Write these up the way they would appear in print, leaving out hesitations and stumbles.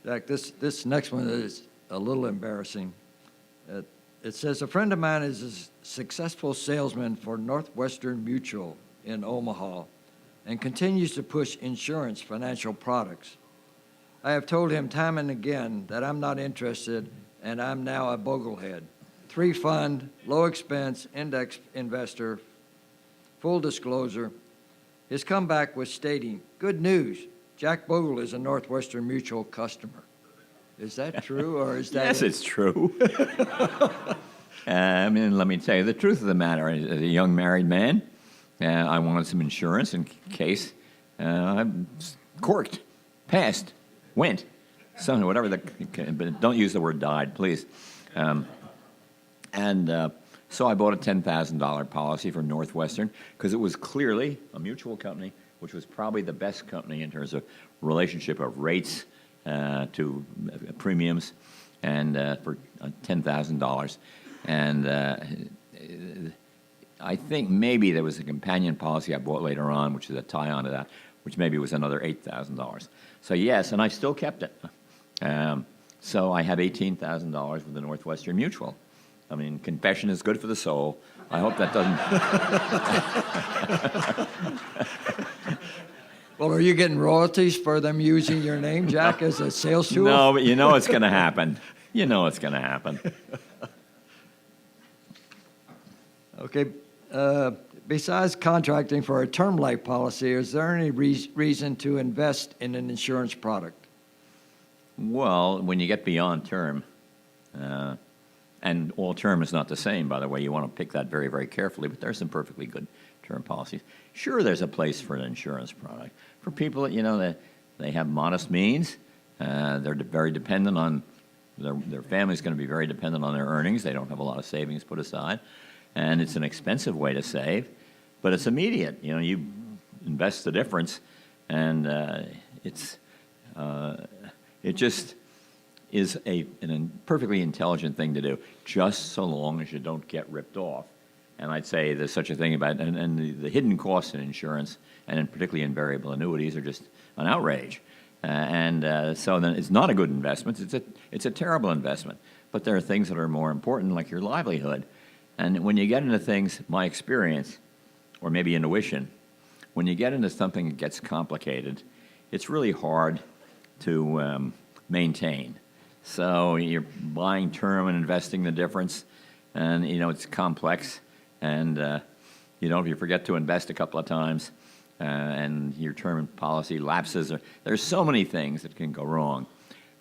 Jack, this next one is a little embarrassing. It says, a friend of mine is a successful salesman for Northwestern Mutual in Omaha and continues to push insurance financial products. I have told him time and again that I'm not interested, and I'm now a Boglehead. 3-fund, low-expense, index investor, full disclosure. His comeback was stating, good news, Jack Bogle is a Northwestern Mutual customer. Is that true, or is that... Yes, it's true. I mean, let me tell you the truth of the matter. As a young married man, I wanted some insurance in case I'm corked, passed, went, something, whatever. But don't use the word died, please. So I bought a $10,000 policy for Northwestern because it was clearly a mutual company, which was probably the best company in terms of relationship of rates to premiums, and for $10,000. And I think maybe there was a companion policy I bought later on, which is a tie-on to that, which maybe was another $8,000. So yes, and I still kept it. So I have $18,000 with the Northwestern Mutual. I mean, confession is good for the soul. I hope that doesn't... Well, are you getting royalties for them using your name, Jack, as a sales tool? No, but you know it's going to happen. You know it's going to happen. Okay. Besides contracting for a term life policy, is there any reason to invest in an insurance product? Well, when you get beyond term, and all term is not the same, by the way, you want to pick that very, very carefully, but there are some perfectly good term policies. Sure, there's a place for an insurance product. For people that, that they have modest means, they're very dependent on, their family's going to be very dependent on their earnings. They don't have a lot of savings put aside. And it's an expensive way to save, but it's immediate. You invest the difference, and it just is a perfectly intelligent thing to do, just so long as you don't get ripped off. And I'd say there's such a thing about, and the hidden costs in insurance, and particularly in variable annuities, are just an outrage. So then it's not a good investment. It's a terrible investment. But there are things that are more important, like your livelihood. And when you get into things, my experience, or maybe intuition, when you get into something that gets complicated, it's really hard to maintain. So you're buying term and investing the difference, and it's complex. And if you forget to invest a couple of times, and your term policy lapses, there's so many things that can go wrong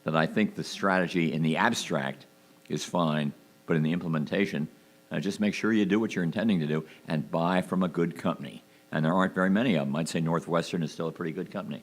that I think the strategy in the abstract is fine, but in the implementation, just make sure you do what you're intending to do and buy from a good company. And there aren't very many of them. I'd say Northwestern is still a pretty good company.